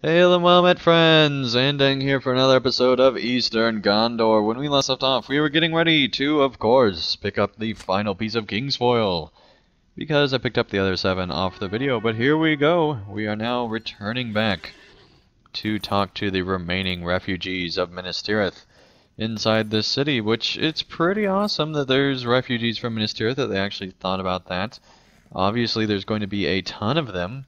Hail and well met friends, Andang here for another episode of Eastern Gondor. When we last left off, we were getting ready to, of course, pick up the final piece of Kingsfoil. Because I picked up the other 7 off the video, but here we go. We are now returning back to talk to the remaining refugees of Minas Tirith inside this city, which it's pretty awesome that there's refugees from Minas Tirith, that they actually thought about that. Obviously there's going to be a ton of them.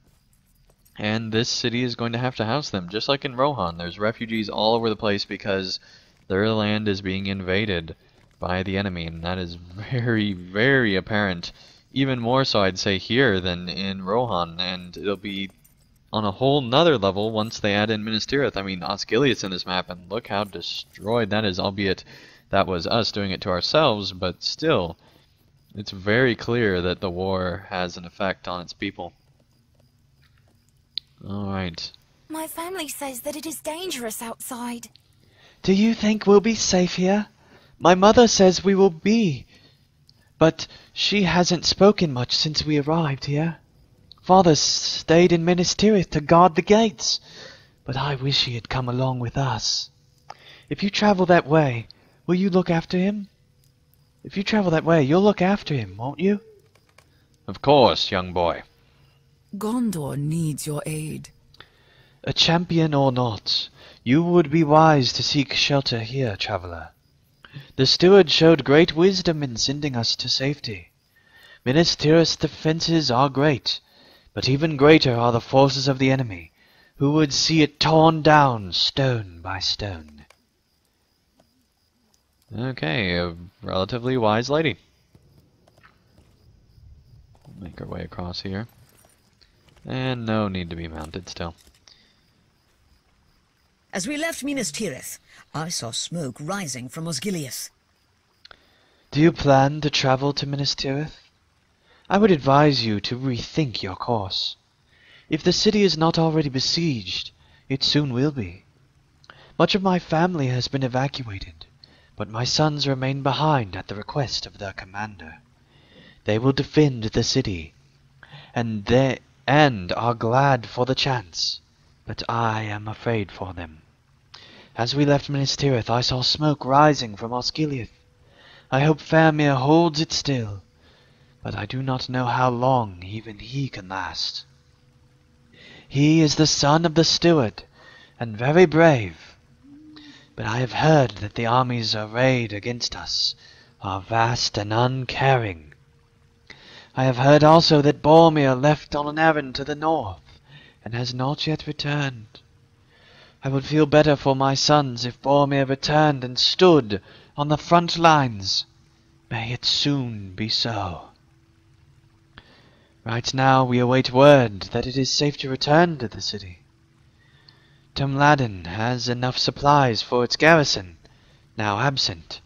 And this city is going to have to house them, just like in Rohan. There's refugees all over the place because their land is being invaded by the enemy, and that is very, very apparent. Even more so, I'd say, here than in Rohan, and it'll be on a whole nother level once they add in Minas Tirith. I mean, Osgiliath's in this map, and look how destroyed that is, albeit that was us doing it to ourselves, but still, it's very clear that the war has an effect on its people. Alright. My family says that it is dangerous outside. Do you think we'll be safe here? My mother says we will be, but she hasn't spoken much since we arrived here. Father stayed in Minas Tirith to guard the gates, but I wish he had come along with us. If you travel that way, will you look after him? If you travel that way, you'll look after him, won't you? Of course, young boy. Gondor needs your aid. A champion or not, you would be wise to seek shelter here, traveller. The steward showed great wisdom in sending us to safety. Minas Tirith's defences are great, but even greater are the forces of the enemy, who would see it torn down stone by stone. Okay, a relatively wise lady. We'll make our way across here. And no need to be mounted still. As we left Minas Tirith, I saw smoke rising from Osgiliath. Do you plan to travel to Minas Tirith? I would advise you to rethink your course. If the city is not already besieged, it soon will be. Much of my family has been evacuated, but my sons remain behind at the request of their commander. They will defend the city, and are glad for the chance, but I am afraid for them. As we left Minas Tirith, I saw smoke rising from Osgiliath. I hope Faramir holds it still, but I do not know how long even he can last. He is the son of the steward, and very brave, but I have heard that the armies arrayed against us are vast and uncaring. I have heard also that Boromir left on an errand to the north, and has not yet returned. I would feel better for my sons if Boromir returned and stood on the front lines. May it soon be so. Right now we await word that it is safe to return to the city. Tumladen has enough supplies for its garrison, now absent,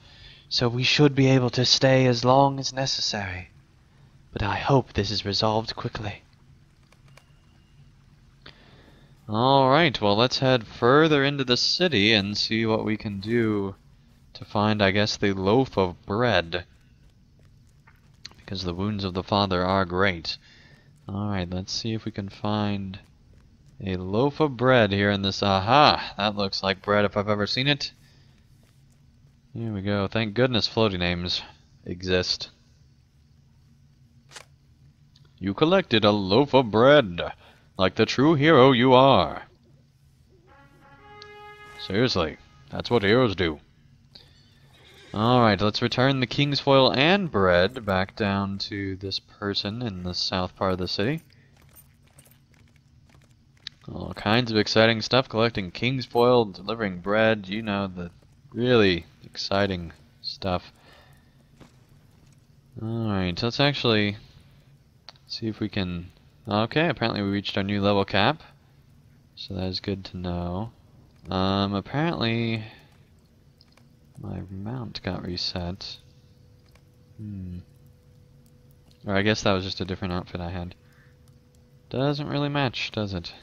so we should be able to stay as long as necessary. But I hope this is resolved quickly. Alright, well let's head further into the city and see what we can do to find, I guess, the loaf of bread. Because the wounds of the father are great. Alright, let's see if we can find a loaf of bread here in this. Aha! That looks like bread if I've ever seen it. Here we go. Thank goodness floaty names exist. You collected a loaf of bread, like the true hero you are. Seriously, that's what heroes do. Alright, let's return the Kingsfoil and bread back down to this person in the south part of the city. All kinds of exciting stuff, collecting Kingsfoil, delivering bread, you know, the really exciting stuff. Alright, let's actually see if we can... Okay, apparently we reached our new level cap, so that is good to know. Apparently my mount got reset. Or I guess that was just a different outfit I had. Doesn't really match, does it?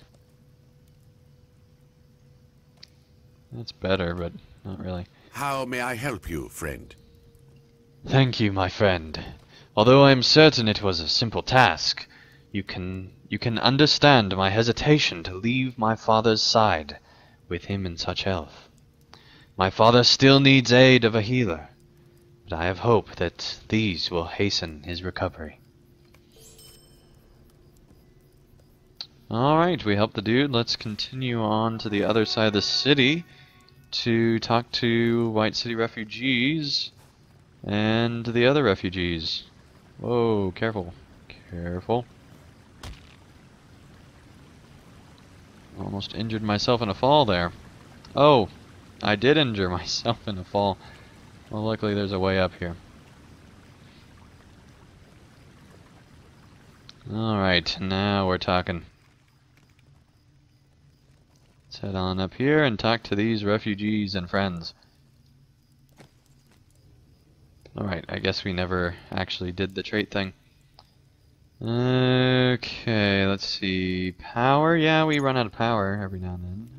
That's better, but not really. How may I help you, friend? Thank you, my friend. Although I am certain it was a simple task, You can understand my hesitation to leave my father's side with him in such health. My father still needs aid of a healer, but I have hope that these will hasten his recovery. Alright, we helped the dude. Let's continue on to the other side of the city to talk to White City refugees and the other refugees. Whoa, careful. Careful. Almost injured myself in a fall there. Oh, I did injure myself in a fall. Well, luckily there's a way up here. Alright, now we're talking. Let's head on up here and talk to these refugees and friends. Alright, I guess we never actually did the trait thing. Okay, let's see. Power? Yeah, we run out of power every now and then.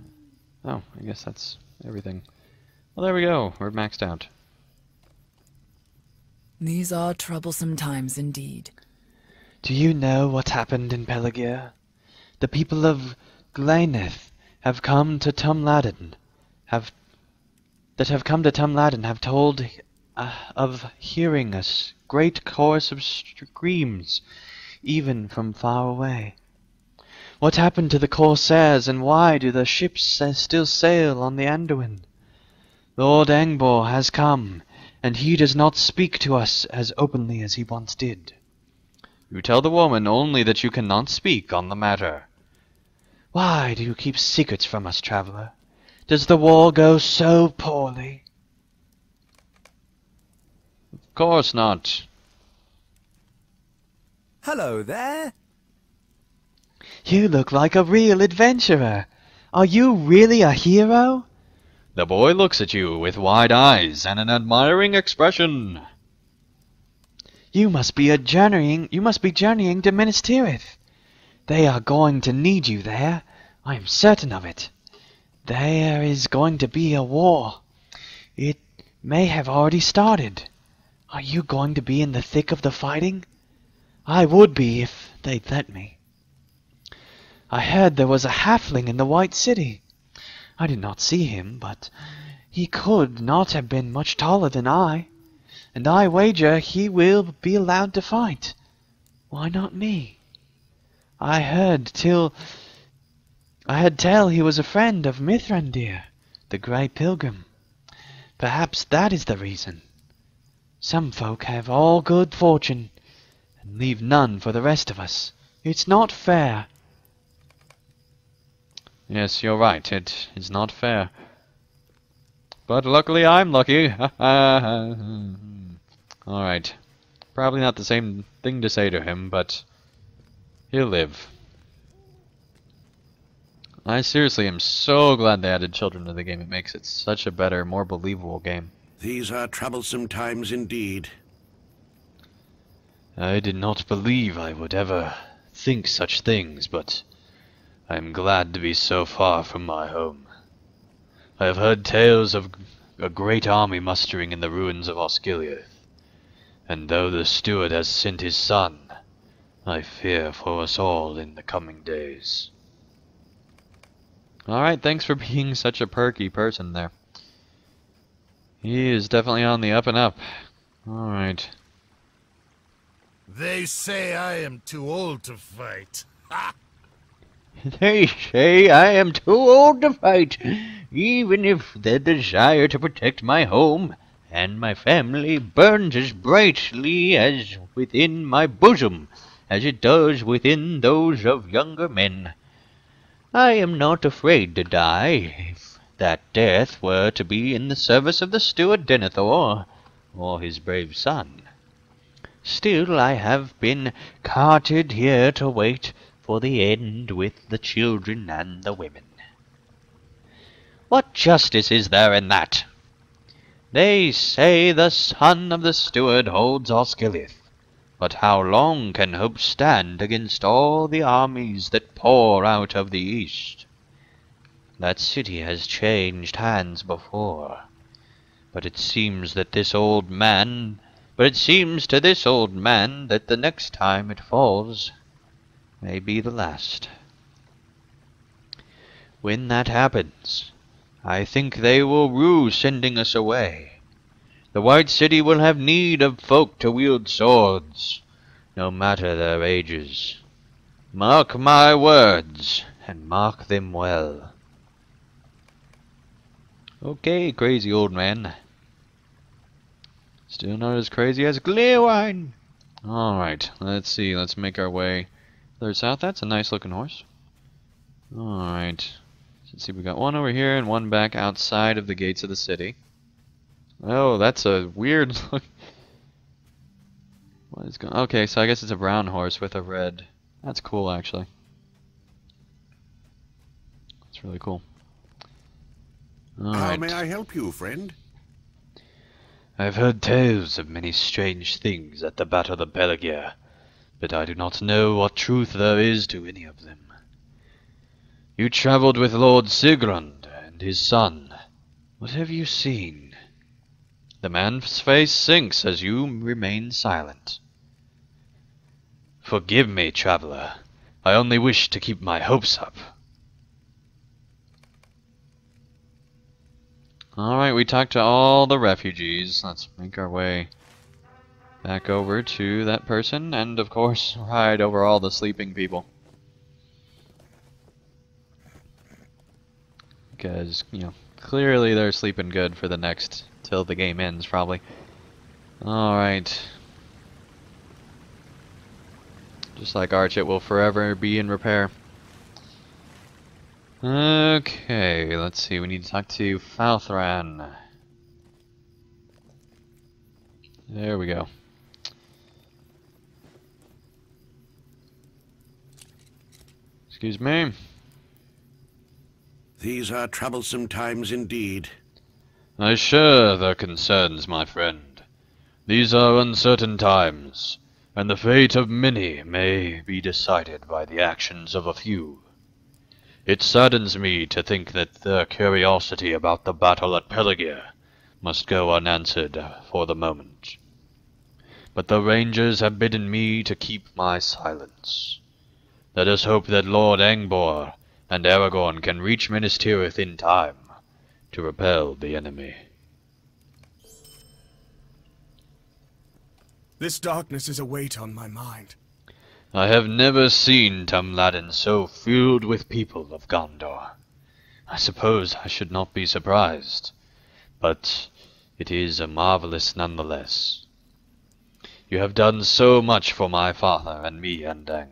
Oh, I guess that's everything. Well, there we go. We're maxed out. These are troublesome times indeed. Do you know what happened in Pelagia? The people of Glaenith have come to Tumladen, have told of hearing a great chorus of screams, even from far away. What happened to the corsairs, and why do the ships still sail on the Anduin? Lord Angbor has come, and he does not speak to us as openly as he once did. You tell the woman only that you cannot speak on the matter. Why do you keep secrets from us, traveler? Does the war go so poorly? Of course not. Hello there. You look like a real adventurer. Are you really a hero? The boy looks at you with wide eyes and an admiring expression. You must be journeying to Minas Tirith. They are going to need you there. I am certain of it. There is going to be a war. It may have already started. Are you going to be in the thick of the fighting? I would be if they'd let me. I heard there was a halfling in the White City. I did not see him, but he could not have been much taller than I, and I wager he will be allowed to fight. Why not me? I heard tell he was a friend of Mithrandir, the Grey Pilgrim. Perhaps that is the reason. Some folk have all good fortune, and leave none for the rest of us. It's not fair. Yes, you're right. It is not fair. But luckily I'm lucky. Alright. Probably not the same thing to say to him, but he'll live. I seriously am so glad they added children to the game. It makes it such a better, more believable game. These are troublesome times indeed. I did not believe I would ever think such things, but I am glad to be so far from my home. I have heard tales of a great army mustering in the ruins of Osgiliath, and though the steward has sent his son, I fear for us all in the coming days. Alright, thanks for being such a perky person there. He is definitely on the up and up. Alright. They say I am too old to fight. Ha! They say I am too old to fight, even if the desire to protect my home and my family burns as brightly as within my bosom as it does within those of younger men. I am not afraid to die, if that death were to be in the service of the steward Denethor, or his brave son. Still I have been carted here to wait for the end with the children and the women. What justice is there in that? They say the son of the steward holds Osgiliath, but how long can hope stand against all the armies that pour out of the east? That city has changed hands before, but it seems to this old man that the next time it falls, may be the last. When that happens, I think they will rue sending us away. The White City will have need of folk to wield swords, no matter their ages. Mark my words, and mark them well. Okay, crazy old man. Still not as crazy as Glühwein. Alright, let's see. Let's make our way further south. That's a nice looking horse. Alright. Let's see, we got one over here and one back outside of the gates of the city. Oh, that's a weird look. What is going? Okay, so I guess it's a brown horse with a red. That's cool, actually. That's really cool. How may I help you, friend? I've heard tales of many strange things at the Battle of Pelagia, but I do not know what truth there is to any of them. You traveled with Lord Sigrund and his son. What have you seen? The man's face sinks as you remain silent. Forgive me, traveler. I only wish to keep my hopes up. Alright, we talked to all the refugees. Let's make our way back over to that person, and of course, ride over all the sleeping people. Because, you know, clearly they're sleeping good for the next, till the game ends, probably. Alright. Just like Arch, it will forever be in repair. Okay, let's see, we need to talk to Falthran. There we go. Excuse me. These are troublesome times indeed. I share their concerns, my friend. These are uncertain times, and the fate of many may be decided by the actions of a few. It saddens me to think that their curiosity about the battle at Pelagia must go unanswered for the moment. But the Rangers have bidden me to keep my silence. Let us hope that Lord Angbor and Aragorn can reach Minas Tirith in time to repel the enemy. This darkness is a weight on my mind. I have never seen Tamladin so filled with people of Gondor. I suppose I should not be surprised, but it is marvelous nonetheless. You have done so much for my father and me, Andang,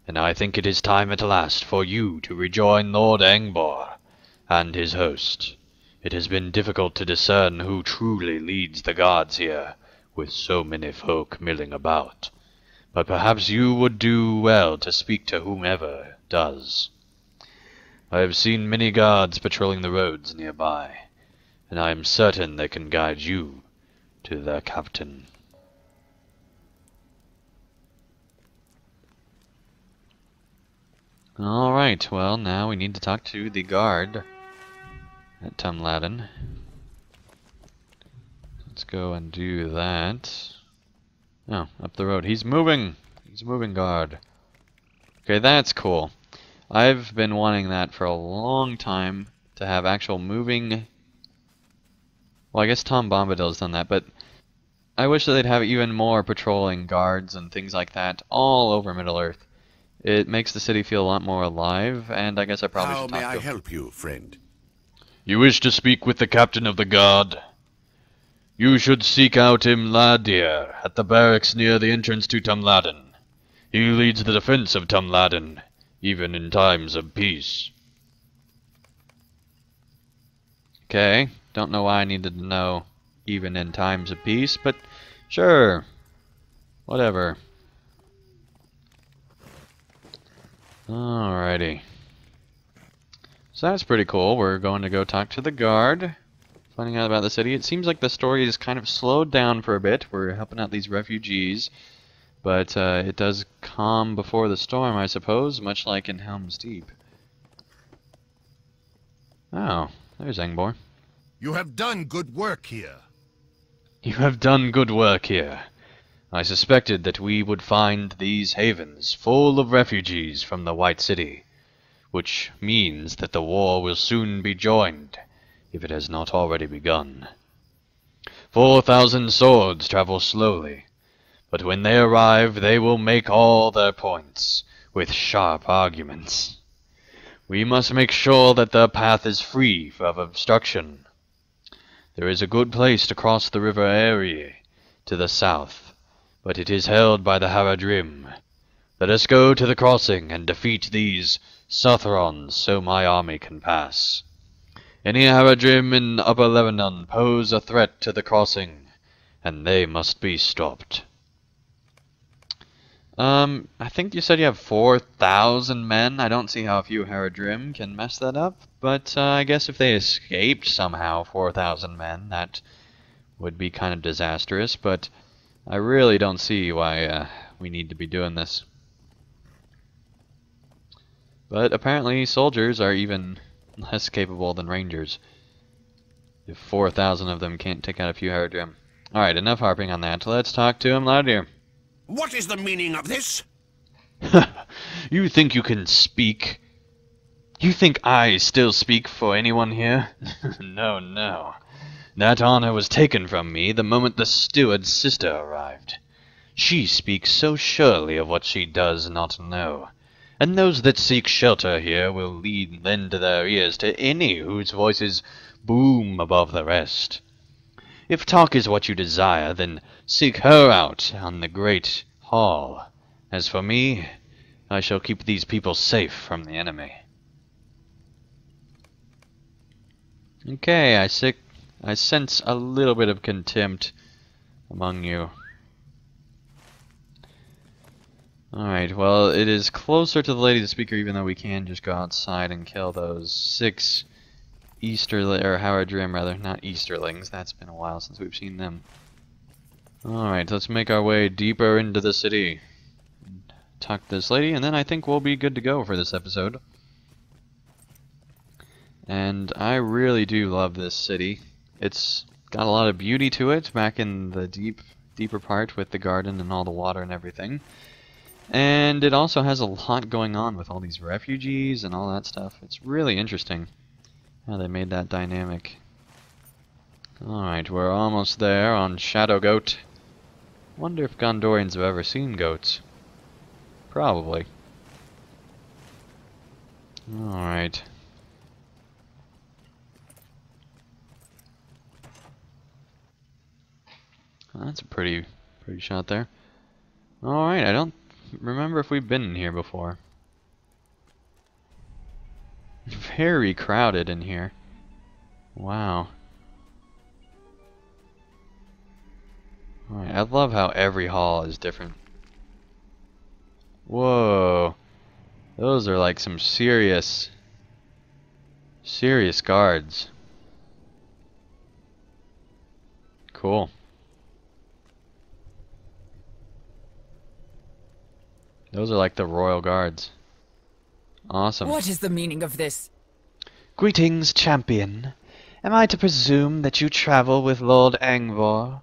and I think it is time at last for you to rejoin Lord Angbor and his host. It has been difficult to discern who truly leads the guards here, with so many folk milling about. But perhaps you would do well to speak to whomever does. I have seen many guards patrolling the roads nearby, and I am certain they can guide you to their captain. Alright, well, now we need to talk to the guard at Tamladin. Let's go and do that. Oh, up the road. He's moving! He's moving, guard. Okay, that's cool. I've been wanting that for a long time, to have actual moving... Well, I guess Tom Bombadil's done that, but I wish that they'd have even more patrolling guards and things like that all over Middle-earth. It makes the city feel a lot more alive, and I guess I probably How should may talk I to him. help you, friend? You wish to speak with the captain of the guard? You should seek out Imladir at the barracks near the entrance to Tamladin. He leads the defense of Tamladin, even in times of peace. Okay, don't know why I needed to know even in times of peace, but sure, whatever. Alrighty. So that's pretty cool. We're going to go talk to the guard, finding out about the city. It seems like the story is kind of slowed down for a bit. We're helping out these refugees, but it does calm before the storm, I suppose, much like in Helm's Deep. Oh, there's Angbor. You have done good work here. You have done good work here. I suspected that we would find these havens full of refugees from the White City, which means that the war will soon be joined, if it has not already begun. 4,000 swords travel slowly, but when they arrive they will make all their points, with sharp arguments. We must make sure that their path is free of obstruction. There is a good place to cross the river Erie to the south, but it is held by the Haradrim. Let us go to the crossing and defeat these Southrons so my army can pass. Any Haradrim in Upper Lebanon pose a threat to the crossing, and they must be stopped. I think you said you have 4,000 men. I don't see how a few Haradrim can mess that up, but I guess if they escaped somehow 4,000 men, that would be kind of disastrous, but I really don't see why we need to be doing this. But apparently soldiers are even less capable than rangers, if 4,000 of them can't take out a few Haradrim. Alright, enough harping on that. Let's talk to Imladir. What is the meaning of this? You think you can speak? You think I still speak for anyone here? No, no. That honor was taken from me the moment the steward's sister arrived. She speaks so surely of what she does not know, and those that seek shelter here will lend their ears to any whose voices boom above the rest. If talk is what you desire, then seek her out on the great hall. As for me, I shall keep these people safe from the enemy. Okay, I sense a little bit of contempt among you. Alright, well, it is closer to the Lady the Speaker, even though we can just go outside and kill those 6 Haradrim, rather, not Easterlings. That's been a while since we've seen them. Alright, let's make our way deeper into the city. Talk to this lady, and then I think we'll be good to go for this episode. And I really do love this city. It's got a lot of beauty to it, back in the deeper part with the garden and all the water and everything. And it also has a lot going on with all these refugees and all that stuff. It's really interesting how they made that dynamic. Alright, we're almost there on Shadow Goat. Wonder if Gondorians have ever seen goats. Probably. Alright. That's a pretty shot there. Alright, I don't remember if we've been in here before. Very crowded in here. Wow. Alright, I love how every hall is different. Whoa. Those are like some serious guards. Cool. Those are like the royal guards. Awesome. What is the meaning of this? Greetings, champion. Am I to presume that you travel with Lord Angvor?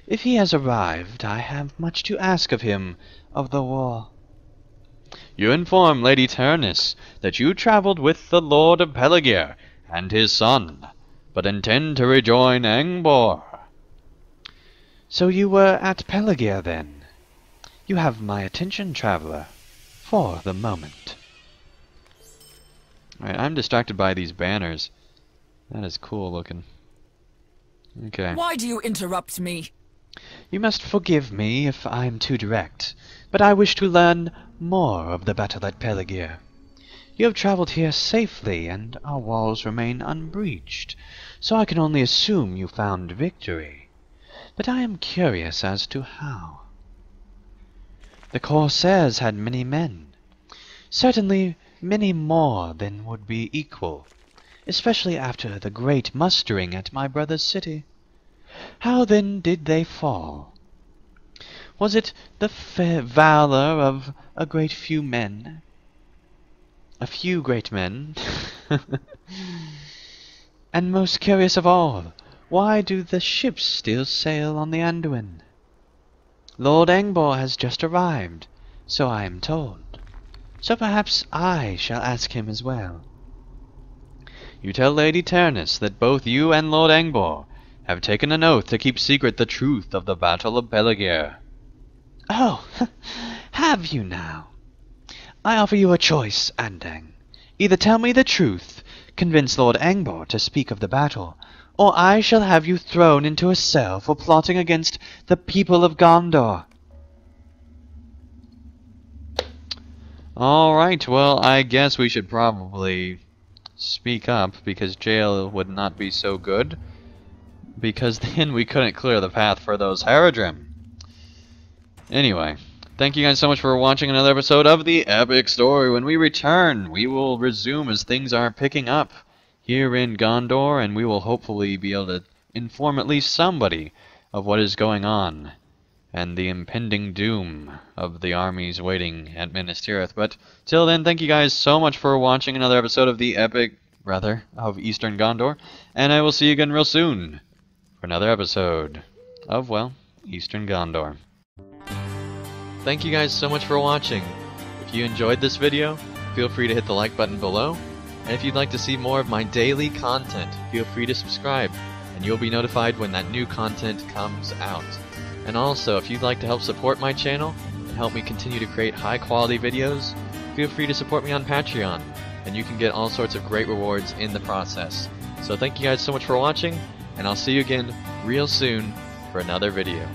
If he has arrived, I have much to ask of him of the war. You inform Lady Turnus that you traveled with the Lord of Peligir and his son, but intend to rejoin Angvor. So you were at Peligir, then? You have my attention, traveler, for the moment. Alright, I'm distracted by these banners. That is cool looking. Okay. Why do you interrupt me? You must forgive me if I'm too direct, but I wish to learn more of the battle at Peligir. You have traveled here safely, and our walls remain unbreached, so I can only assume you found victory. But I am curious as to how. The Corsairs had many men, certainly many more than would be equal, especially after the great mustering at my brother's city. How then did they fall? Was it the valor of a great few men? A few great men? And most curious of all, why do the ships still sail on the Anduin? Lord Angbor has just arrived, so I am told. So perhaps I shall ask him as well. You tell Lady Ternus that both you and Lord Angbor have taken an oath to keep secret the truth of the Battle of Peligir. Oh, have you now? I offer you a choice, Andang. Either tell me the truth, convince Lord Angbor to speak of the battle, or I shall have you thrown into a cell for plotting against the people of Gondor. Alright, well, I guess we should probably speak up, because jail would not be so good, because then we couldn't clear the path for those Haradrim. Anyway, thank you guys so much for watching another episode of The Epic Story. When we return, we will resume as things are picking up here in Gondor, and we will hopefully be able to inform at least somebody of what is going on and the impending doom of the armies waiting at Minas Tirith. But till then, thank you guys so much for watching another episode of of Eastern Gondor, and I will see you again real soon for another episode of, well, Eastern Gondor. Thank you guys so much for watching. If you enjoyed this video, feel free to hit the like button below, and if you'd like to see more of my daily content, feel free to subscribe, and you'll be notified when that new content comes out. And also, if you'd like to help support my channel and help me continue to create high quality videos, feel free to support me on Patreon, and you can get all sorts of great rewards in the process. So thank you guys so much for watching, and I'll see you again real soon for another video.